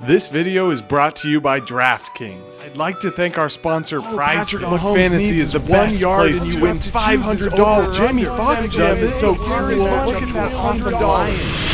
This video is brought to you by DraftKings. I'd like to thank our sponsor, Prize Book Fantasy is the best place to win $500. Jamie Foxx does it so cool. Look at that $100.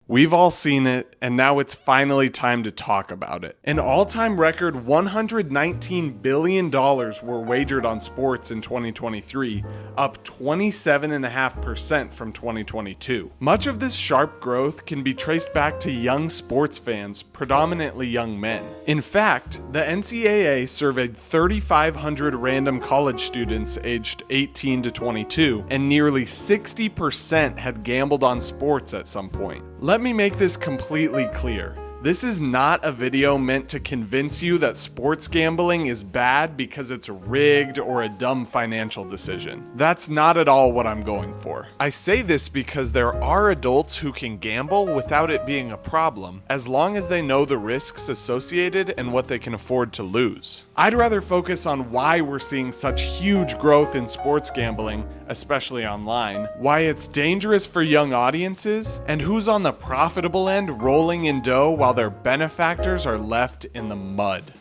We've all seen it, and now it's finally time to talk about it. An all-time record $119 billion were wagered on sports in 2023, up 27.5% from 2022. Much of this sharp growth can be traced back to young sports fans, predominantly young men. In fact, the NCAA surveyed 3,500 random college students aged 18 to 22, and nearly 60% had gambled on sports at some point. Let me make this completely clear. This is not a video meant to convince you that sports gambling is bad because it's rigged or a dumb financial decision. That's not at all what I'm going for. I say this because there are adults who can gamble without it being a problem, as long as they know the risks associated and what they can afford to lose. I'd rather focus on why we're seeing such huge growth in sports gambling, especially online, why it's dangerous for young audiences, and who's on the profitable end rolling in dough while their benefactors are left in the mud.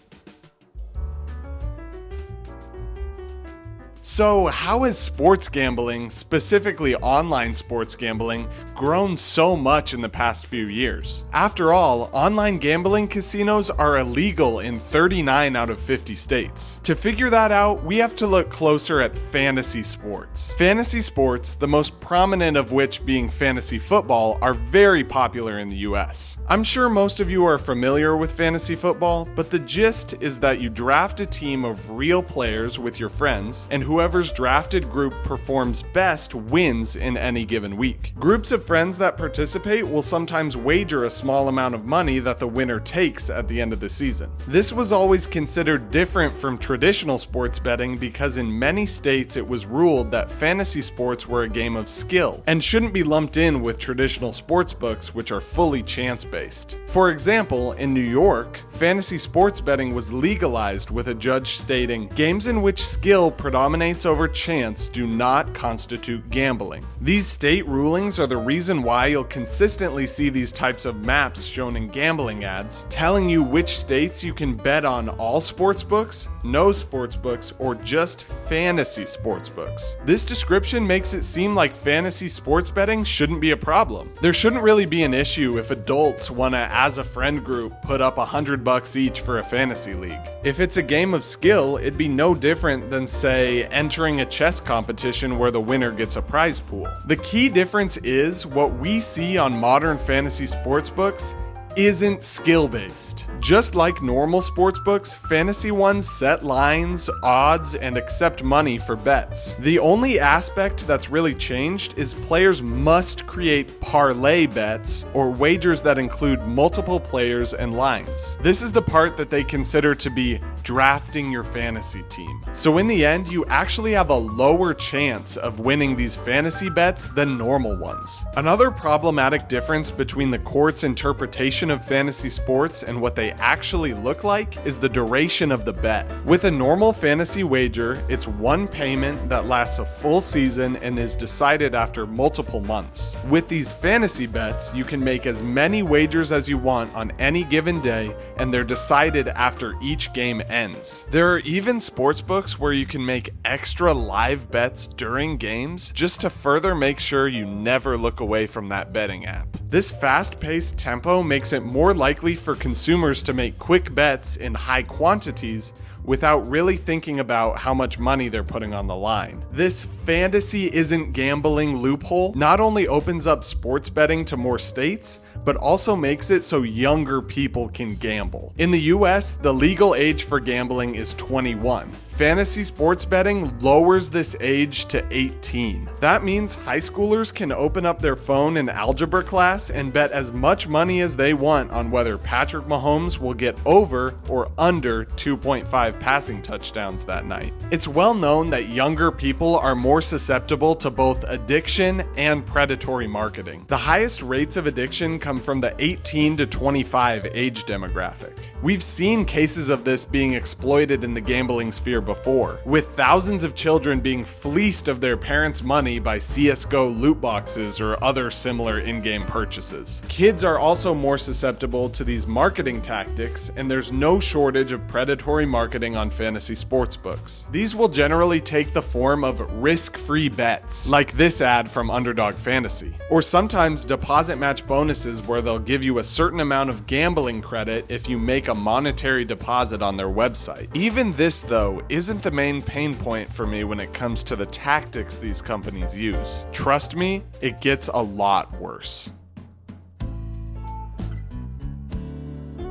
So, how has sports gambling, specifically online sports gambling, grown so much in the past few years? After all, online gambling casinos are illegal in 39 out of 50 states. To figure that out, we have to look closer at fantasy sports. Fantasy sports, the most prominent of which being fantasy football, are very popular in the US. I'm sure most of you are familiar with fantasy football, but the gist is that you draft a team of real players with your friends, and whoever's drafted group performs best wins in any given week. Groups of friends that participate will sometimes wager a small amount of money that the winner takes at the end of the season. This was always considered different from traditional sports betting because in many states it was ruled that fantasy sports were a game of skill and shouldn't be lumped in with traditional sports books, which are fully chance-based. For example, in New York, fantasy sports betting was legalized with a judge stating, "Games in which skill predominates over chance do not constitute gambling." These state rulings are the reason why you'll consistently see these types of maps shown in gambling ads telling you which states you can bet on all sports books, no sports books, or just fantasy sports books. This description makes it seem like fantasy sports betting shouldn't be a problem. There shouldn't really be an issue if adults want to, as a friend group, put up $100 each for a fantasy league. If it's a game of skill, it'd be no different than, say, entering a chess competition where the winner gets a prize pool. The key difference is what we see on modern fantasy sports books isn't skill-based. Just like normal sports books, fantasy ones set lines, odds, and accept money for bets. The only aspect that's really changed is players must create parlay bets, or wagers that include multiple players and lines. This is the part that they consider to be drafting your fantasy team. So in the end, you actually have a lower chance of winning these fantasy bets than normal ones. Another problematic difference between the court's interpretation of fantasy sports and what they actually look like is the duration of the bet. With a normal fantasy wager, it's one payment that lasts a full season and is decided after multiple months. With these fantasy bets, you can make as many wagers as you want on any given day, and they're decided after each game ends. There are even sports books where you can make extra live bets during games just to further make sure you never look away from that betting app. This fast-paced tempo makes it more likely for consumers to make quick bets in high quantities without really thinking about how much money they're putting on the line. This fantasy isn't gambling loophole not only opens up sports betting to more states, but also makes it so younger people can gamble. In the US, the legal age for gambling is 21. Fantasy sports betting lowers this age to 18. That means high schoolers can open up their phone in algebra class and bet as much money as they want on whether Patrick Mahomes will get over or under 2.5 passing touchdowns that night. It's well known that younger people are more susceptible to both addiction and predatory marketing. The highest rates of addiction come from the 18 to 25 age demographic. We've seen cases of this being exploited in the gambling sphere before, with thousands of children being fleeced of their parents' money by CSGO loot boxes or other similar in-game purchases. Kids are also more susceptible to these marketing tactics, and there's no shortage of predatory marketing on fantasy sportsbooks. These will generally take the form of risk-free bets, like this ad from Underdog Fantasy, or sometimes deposit match bonuses where they'll give you a certain amount of gambling credit if you make a monetary deposit on their website. Even this, though, isn't the main pain point for me when it comes to the tactics these companies use. Trust me, it gets a lot worse.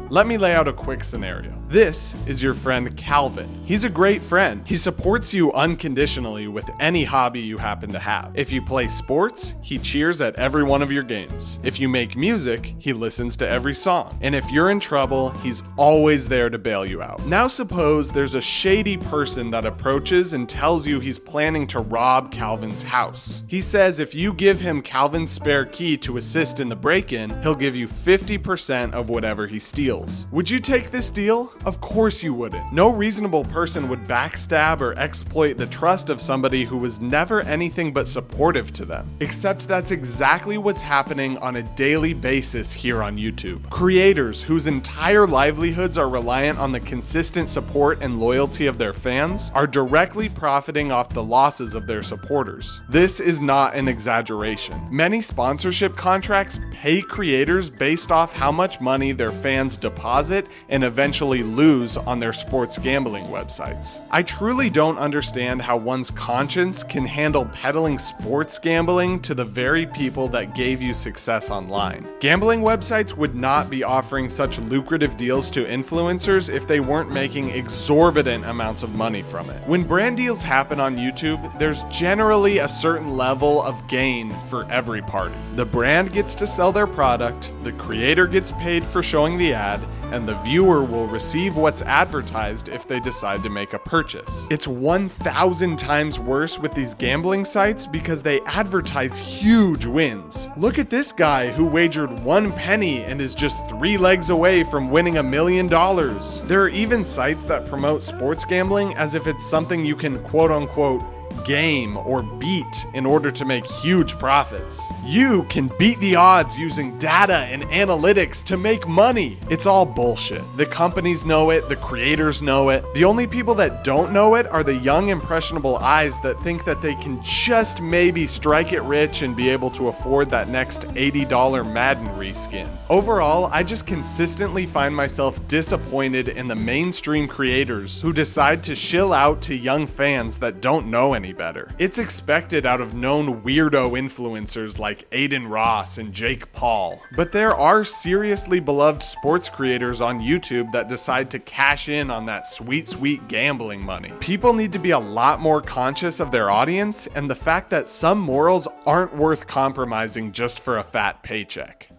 Let me lay out a quick scenario. This is your friend Calvin. He's a great friend. He supports you unconditionally with any hobby you happen to have. If you play sports, he cheers at every one of your games. If you make music, he listens to every song. And if you're in trouble, he's always there to bail you out. Now suppose there's a shady person that approaches and tells you he's planning to rob Calvin's house. He says if you give him Calvin's spare key to assist in the break-in, he'll give you 50% of whatever he steals. Would you take this deal? Of course you wouldn't. No reasonable person would backstab or exploit the trust of somebody who was never anything but supportive to them. Except that's exactly what's happening on a daily basis here on YouTube. Creators whose entire livelihoods are reliant on the consistent support and loyalty of their fans are directly profiting off the losses of their supporters. This is not an exaggeration. Many sponsorship contracts pay creators based off how much money their fans deposit and eventually lose on their sports gambling websites. I truly don't understand how one's conscience can handle peddling sports gambling to the very people that gave you success online. Gambling websites would not be offering such lucrative deals to influencers if they weren't making exorbitant amounts of money from it. When brand deals happen on YouTube, there's generally a certain level of gain for every party. The brand gets to sell their product, the creator gets paid for showing the ad, and the viewer will receive what's advertised if they decide to make a purchase. It's 1,000 times worse with these gambling sites because they advertise huge wins. Look at this guy who wagered 1 penny and is just 3 legs away from winning $1 million. There are even sites that promote sports gambling as if it's something you can quote-unquote game or beat in order to make huge profits. You can beat the odds using data and analytics to make money. It's all bullshit. The companies know it, the creators know it. The only people that don't know it are the young impressionable eyes that think that they can just maybe strike it rich and be able to afford that next $80 Madden reskin. Overall, I just consistently find myself disappointed in the mainstream creators who decide to shill out to young fans that don't know any better. It's expected out of known weirdo influencers like Aiden Ross and Jake Paul. But there are seriously beloved sports creators on YouTube that decide to cash in on that sweet, sweet gambling money. People need to be a lot more conscious of their audience and the fact that some morals aren't worth compromising just for a fat paycheck.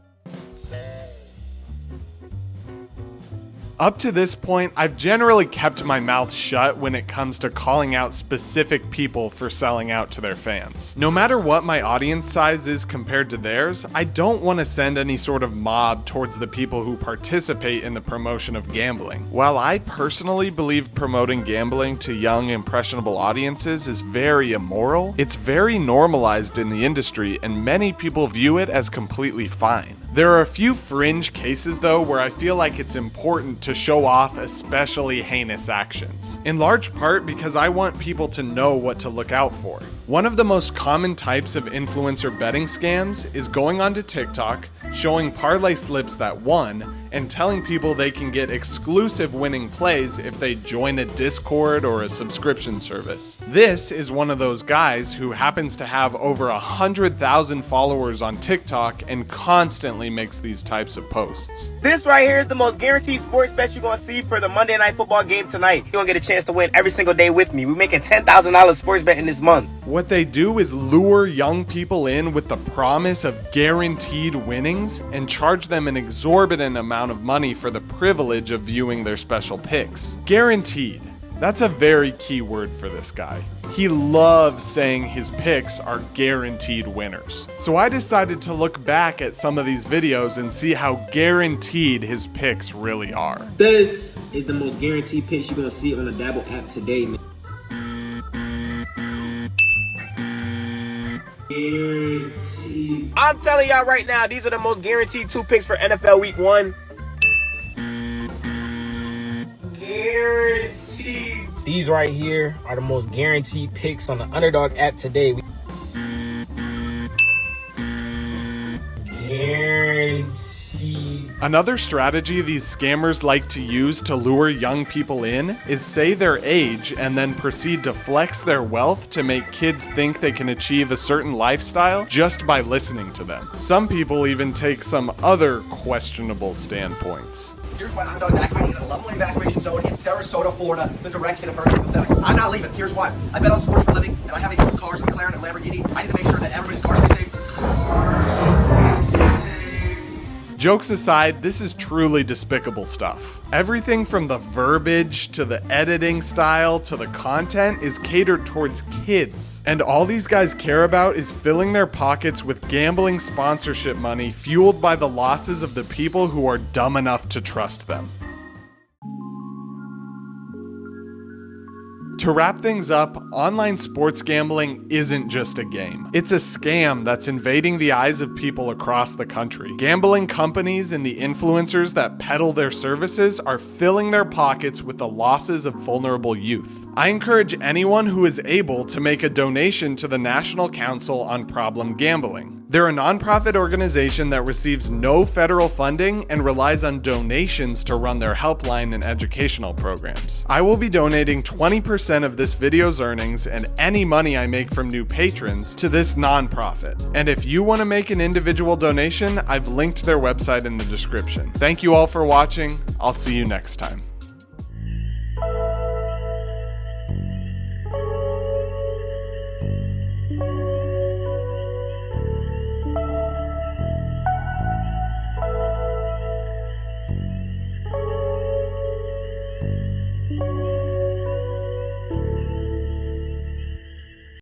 Up to this point, I've generally kept my mouth shut when it comes to calling out specific people for selling out to their fans. No matter what my audience size is compared to theirs, I don't want to send any sort of mob towards the people who participate in the promotion of gambling. While I personally believe promoting gambling to young, impressionable audiences is very immoral, it's very normalized in the industry and many people view it as completely fine. There are a few fringe cases though where I feel like it's important to show off especially heinous actions. In large part because I want people to know what to look out for. One of the most common types of influencer betting scams is going onto TikTok, showing parlay slips that won, and telling people they can get exclusive winning plays if they join a Discord or a subscription service. This is one of those guys who happens to have over 100,000 followers on TikTok and constantly makes these types of posts. This right here is the most guaranteed sports bet you're gonna see for the Monday Night Football game tonight. You're gonna get a chance to win every single day with me. We're making $10,000 sports betting this month. What they do is lure young people in with the promise of guaranteed winnings and charge them an exorbitant amount of money for the privilege of viewing their special picks. Guaranteed. That's a very key word for this guy. He loves saying his picks are guaranteed winners. So I decided to look back at some of these videos and see how guaranteed his picks really are. This is the most guaranteed picks you're gonna see on the Dabble app today, man. I'm telling y'all right now, these are the most guaranteed 2 picks for NFL Week 1. Guaranteed. These right here are the most guaranteed picks on the Underdog app today. Guaranteed. Another strategy these scammers like to use to lure young people in is say their age and then proceed to flex their wealth to make kids think they can achieve a certain lifestyle just by listening to them. Some people even take some other questionable standpoints. Here's why I'm not evacuating in a level evacuation zone in Sarasota, Florida. The direct hit of hurricane. I'm not leaving. Here's why. I bet on sports for a living, and I have 8 cars, a McLaren, and a Lamborghini. I need to make sure that everybody's cars stay safe. Jokes aside, this is truly despicable stuff. Everything from the verbiage to the editing style to the content is catered towards kids. And all these guys care about is filling their pockets with gambling sponsorship money fueled by the losses of the people who are dumb enough to trust them. To wrap things up, online sports gambling isn't just a game. It's a scam that's invading the eyes of people across the country. Gambling companies and the influencers that peddle their services are filling their pockets with the losses of vulnerable youth. I encourage anyone who is able to make a donation to the National Council on Problem Gambling. They're a nonprofit organization that receives no federal funding and relies on donations to run their helpline and educational programs. I will be donating 20% of this video's earnings and any money I make from new patrons to this nonprofit. And if you want to make an individual donation, I've linked their website in the description. Thank you all for watching. I'll see you next time.